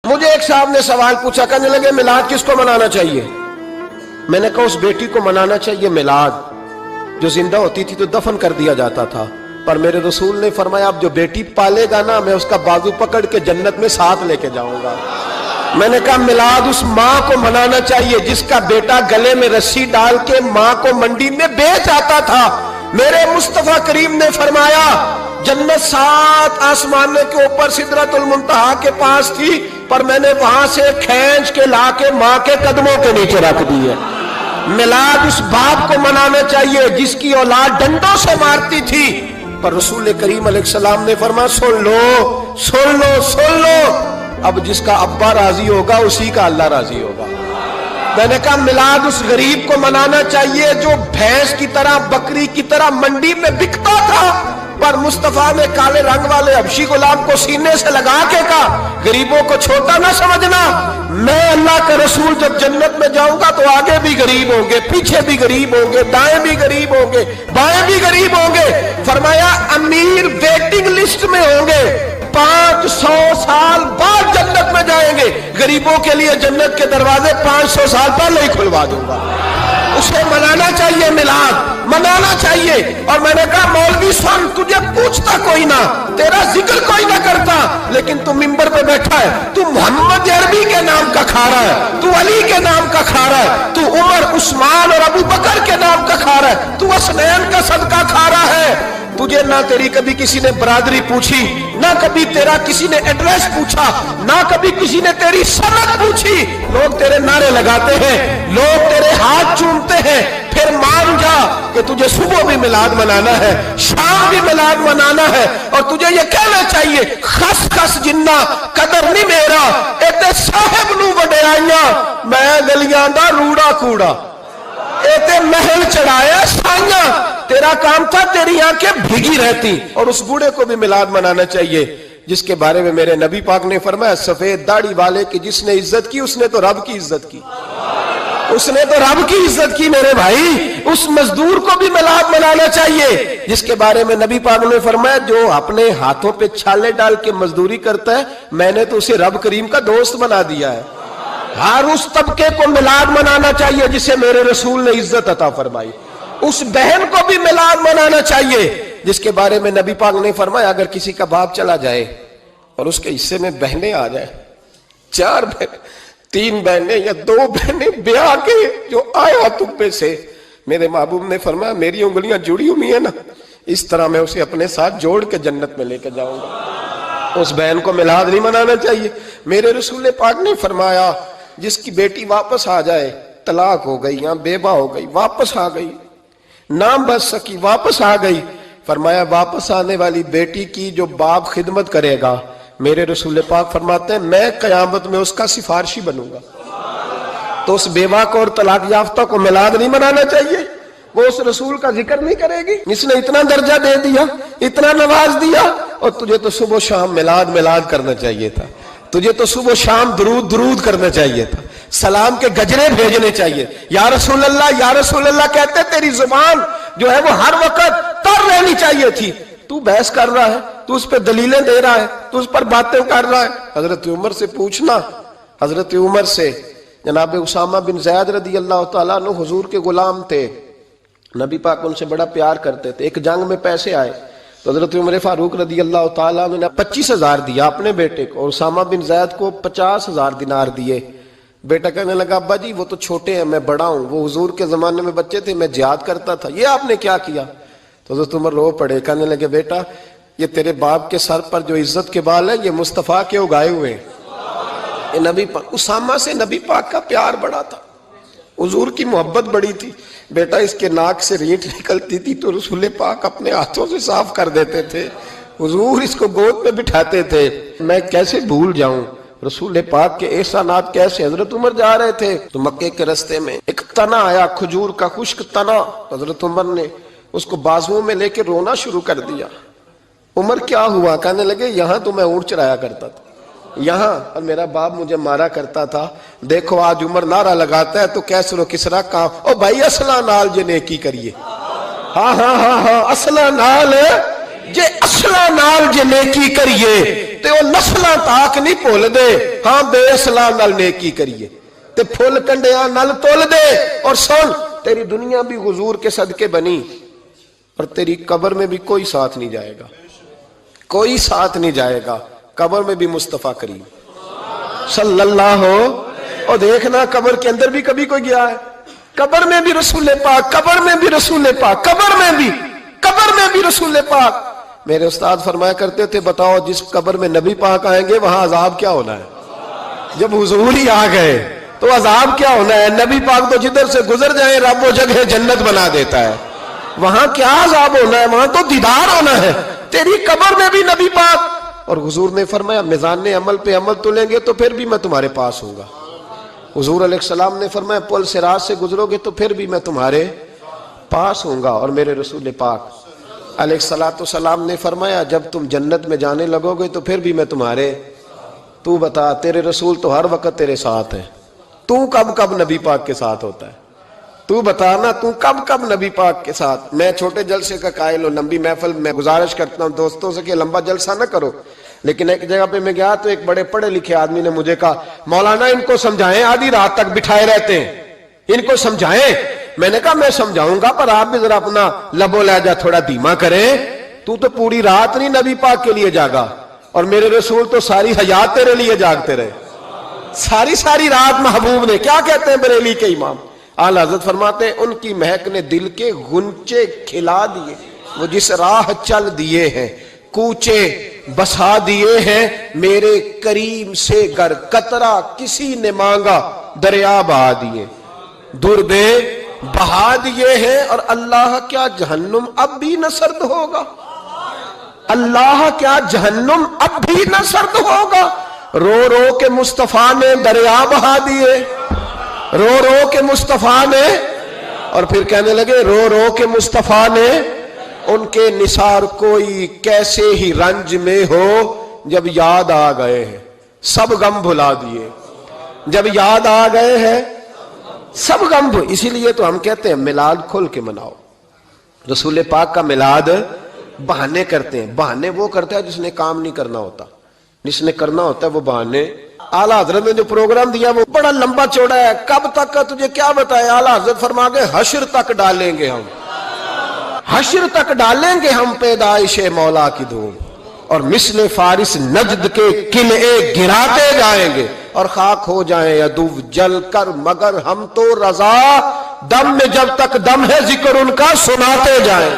مجھے ایک صاحب نے سوال پوچھا، کہنے لگے میلاد کس کو منانا چاہیے؟ میں نے کہا اس بیٹی کو منانا چاہیے میلاد جو زندہ ہوتی تھی تو دفن کر دیا جاتا تھا، پر میرے رسول نے فرمایا اب جو بیٹی پالے گا نا میں اس کا بازو پکڑ کے جنت میں ساتھ لے کے جاؤں گا۔ میں نے کہا میلاد اس ماں کو منانا چاہیے جس کا بیٹا گلے میں رسی ڈال کے ماں کو منڈی میں بیچ آتا تھا۔ میرے مصطفیٰ کریم نے فرمایا جنت 7 آسمانوں کے اوپر سدرۃ المنتہا کے پاس تھی، پر میں نے وہاں سے کھینچ کے لا کے ماں کے قدموں کے نیچے رکھ دی ہے۔ میلاد اس باپ کو منانا چاہیے جس کی اولاد ڈنڈوں سے مارتی تھی، پر رسول کریم علیہ السلام نے فرمایا سن لو سن لو سن لو، اب جس کا ابا راضی ہوگا اسی کا اللہ راضی ہوگا۔ میں نے کہا میلاد اس غریب کو منانا چاہیے جو بھینس کی طرح بکری کی طرح منڈی میں بکتا تھا، پر مصطفیٰ نے کالے رنگ والے حبشی غلام کو سینے سے لگا کے کہا غریبوں کو چھوٹا نہ سمجھنا، میں اللہ کا رسول جب جنت میں جاؤں گا تو آگے بھی غریب ہوں گے، پیچھے بھی غریب ہوں گے، دائیں بھی غریب ہوں گے، بائیں بھی غریب ہوں گے۔ فرمایا امیر ویٹنگ لسٹ میں ہوں گے، 500 سال بعد جنت میں جائیں گے، غریبوں کے لیے جنت کے دروازے 500 سال پہلے ہی کھلوا دوں گا۔ اسے منانا چاہیے، میلاد منانا چاہیے۔ اور میں نے کہا مولوی سن تجھے پوچھتا کوئی نہ، تیرا ذکر کوئی نہ کرتا، لیکن تو ممبر پہ بیٹھا ہے، تو محمد عربی کے نام کا کھا رہا ہے، تو علی کے نام کا کھا رہا ہے، تو عمر عثمان اور ابو بکر کے نام کا کھا رہا ہے، تو حسنین کا صدقہ کھا رہا ہے۔ تجھے نہ تیری کبھی کسی نے برادری پوچھی، نہ کبھی تیرا کسی نے ایڈریس پوچھا، نہ کبھی کسی نے تیری سند پوچھی، لوگ تیرے نعرے لگاتے ہیں، لوگ تیرے ہاتھ چومتے ہیں، پھر مان جا کہ تجھے صبح بھی میلاد منانا ہے، شام بھی میلاد منانا ہے، اور تجھے یہ کہنا چاہیے خس خس جنہ قدر نہیں میرا ایتے صاحب نو وڈیائیاں میں گلیاں دا روڑا کوڑا، ایتے محل چڑھایا سائیاں، تیرا کام تھا تیری آنکھیں بھیگی رہتی۔ اور اس بوڑھے کو بھی میلاد منانا چاہیے جس کے بارے میں میرے نبی پاک نے فرمایا سفید داڑھی والے کی جس نے عزت کی اس نے تو رب کی عزت کی، اس نے تو رب کی عزت کی میرے بھائی۔ اس مزدور کو بھی میلاد منانا چاہیے جس کے بارے میں نبی پاک نے فرمایا جو اپنے ہاتھوں پہ چھالے ڈال کے مزدوری کرتا ہے میں نے تو اسے رب کریم کا دوست بنا دیا ہے۔ ہر اس طبقے کو میلاد منانا چاہیے جسے میرے رسول نے عزت عطا فرمائی۔ اس بہن کو بھی میلاد منانا چاہیے جس کے بارے میں نبی پاک نے فرمایا اگر کسی کا باپ چلا جائے اور اس کے حصے میں بہنیں آ جائیں، 4 بہنیں، 3 بہنیں یا 2 بہنیں بیاہ کے جو آیا تم پہ سے، میرے محبوب نے فرمایا میری انگلیاں جڑی ہوئی ہیں نا اس طرح میں اسے اپنے ساتھ جوڑ کے جنت میں لے کے جاؤں گا۔ اس بہن کو میلاد نہیں منانا چاہیے۔ میرے رسول پاک نے فرمایا جس کی بیٹی واپس آ جائے، طلاق ہو گئی یا بیوہ ہو گئی، واپس آ گئی، نام بچ سکی، واپس آ گئی، فرمایا واپس آنے والی بیٹی کی جو باپ خدمت کرے گا میرے رسول پاک فرماتے ہیں میں قیامت میں اس کا سفارشی بنوں گا۔ تو اس بیوہ کو اور طلاق یافتہ کو میلاد نہیں منانا چاہیے، وہ اس رسول کا ذکر نہیں کرے گی جس نے اتنا درجہ دے دیا، اتنا نواز دیا، اور تجھے تو صبح و شام میلاد میلاد کرنا چاہیے تھا، تجھے تو صبح و شام درود درود کرنا چاہیے تھا، سلام کے گجرے بھیجنے چاہیے، یا رسول اللہ کہتے تیری زبان جو ہے وہ ہر وقت تر رہنی چاہیے تھی، تو بحث کر رہا ہے، تو اس پہ دلیلیں دے رہا ہے، تو اس پر باتیں کر رہا ہے۔ حضرت عمر سے پوچھنا، حضرت عمر سے، جناب اسامہ بن زید رضی اللہ تعالیٰ عنہ حضور کے غلام تھے، نبی پاک ان سے بڑا پیار کرتے تھے۔ ایک جنگ میں پیسے آئے تو حضرت عمر فاروق رضی اللہ تعالیٰ عنہ نے 25,000 دیا اپنے بیٹے کو، اور اسامہ بن زید کو 50,000 دینار دیے۔ بیٹا کہنے لگا ابا جی وہ تو چھوٹے ہیں میں بڑا ہوں، وہ حضور کے زمانے میں بچے تھے میں جہاد کرتا تھا، یہ آپ نے کیا کیا؟ تو حضرت عمر رو پڑے، کہنے لگے بیٹا یہ تیرے باپ کے سر پر جو عزت کے بال ہیں یہ مصطفیٰ کے اگائے ہوئے ہیں۔ یہ نبی پاک، اسامہ سے نبی پاک کا پیار بڑا تھا، حضور کی محبت بڑی تھی۔ بیٹا اس کے ناک سے رینٹ نکلتی تھی تو رسول پاک اپنے ہاتھوں سے صاف کر دیتے تھے، حضور اس کو گود میں بٹھاتے تھے، میں کیسے بھول جاؤں رسول پاک کے احسانات کیسے۔ حضرت عمر جا رہے تھے تو مکے کے رستے میں ایک تنا آیا، کھجور کا خشک تنا، حضرت عمر نے اس کو بازوؤں میں لے کے رونا شروع کر دیا۔ عمر کیا ہوا؟ کہنے لگے یہاں تو میں اونٹ چرایا کرتا تھا، یہاں، اور میرا باپ مجھے مارا کرتا تھا، دیکھو آج عمر نعرہ لگاتا ہے تو کیسر و کسرا کام، او بھائی اصلہ نال جے نیکی کریے، ہاں اصلہ نال جے، اصلہ نال جے نیکی کریے تے وہ نسلاں تاک نہیں بھول دے ہاں بے اسلام نال نیکی کریے تے پھول کنڈیاں نال تول دے. اور سن تیری دنیا بھی حضور کے صدقے بنی اور تیری قبر میں بھی کوئی ساتھ نہیں جائے گا, کوئی ساتھ نہیں جائے گا. قبر میں بھی مصطفیٰ کریم صلی اللہ ہو. اور دیکھنا قبر کے اندر بھی کبھی کوئی گیا ہے؟ قبر میں بھی رسول پاک, قبر میں بھی رسول پاک, قبر میں بھی رسول پاک. میرے استاد فرمایا کرتے تھے بتاؤ جس قبر میں نبی پاک آئیں گے وہاں عذاب کیا ہونا ہے؟ جب حضور ہی آ گئے تو عذاب کیا ہونا ہے؟ نبی پاک تو جدھر سے گزر جائیں رب وہ جگہ جنت بنا دیتا ہے. وہاں کیا عذاب ہونا ہے؟ وہاں تو دیدار ہونا ہے. تیری قبر میں بھی نبی پاک. اور حضور نے فرمایا میزان عمل پہ عمل تولیں گے تو پھر بھی میں تمہارے پاس ہوں گا. حضور علیہ السلام نے فرمایا پل صراط سے گزرو گے تو پھر بھی میں تمہارے پاس ہوں گا. اور میرے رسول پاک علیہ السلام نے فرمایا جب تم جنت میں جانے لگو گے تو پھر بھی میں تمہارے. تو بتا تیرے رسول تو ہر وقت تیرے ساتھ ہیں, تو کب کب نبی پاک کے ساتھ ہوتا ہے؟ تو بتانا تو کب کب نبی پاک کے ساتھ؟ میں چھوٹے جلسے کا قائل ہوں, لمبی محفل میں گزارش کرتا ہوں دوستوں سے کہ لمبا جلسہ نہ کرو. لیکن ایک جگہ پہ میں گیا تو ایک بڑے پڑھے لکھے آدمی نے مجھے کہا مولانا ان کو سمجھائیں, آدھی رات تک بٹھائے رہتے ہیں, ان کو سمجھائیں. میں نے کہا میں سمجھاؤں گا پر آپ بھی ذرا اپنا لب و لہجہ تھوڑا دھیما کریں. تو پوری رات نہیں نبی پاک کے لیے جاگا اور میرے رسول تو ساری حیات تیرے لیے جاگتے رہے, ساری رات محبوب نے. کیا کہتے ہیں بریلی کے امام اعلی حضرت فرماتے ہیں ان کی مہک نے دل کے غنچے کھلا دیے, وہ جس راہ چل دیے ہیں کوچے بسا دیے ہیں, میرے کریم سے گر قطرہ کسی نے مانگا دریا بہا دیے, دربے بہا دیے ہیں. اور اللہ کیا جہنم اب بھی نہ سرد ہوگا؟ اللہ کیا جہنم اب بھی نہ سرد ہوگا؟ رو رو کے مصطفیٰ نے دریا بہا دیے, رو رو کے مصطفیٰ نے. اور پھر کہنے لگے رو رو کے مصطفیٰ نے ان کے نثار کوئی کیسے ہی رنج میں ہو جب یاد آ گئے ہیں سب غم بھلا دیے, جب یاد آ گئے ہیں سب غم. اسی لیے تو ہم کہتے ہیں میلاد کھل کے مناؤ. رسول پاک کا میلاد بہانے کرتے ہیں, بہانے وہ کرتا ہے جس نے کام نہیں کرنا ہوتا, جس نے کرنا ہوتا ہے وہ بہانے. اعلیٰ حضرت نے جو پروگرام دیا وہ بڑا لمبا چوڑا ہے, کب تک کا تجھے کیا بتائے. اعلیٰ حضرت فرما گئے حشر تک ڈالیں گے ہم, حشر تک ڈالیں گے ہم پیدائش مولا کی دھوم, اور مثل فارس نجد کے قلعے گراتے جائیں گے اور خاک ہو جائیں عدو جل کر, مگر ہم تو رضا دم میں جب تک دم ہے ذکر ان کا سناتے جائیں.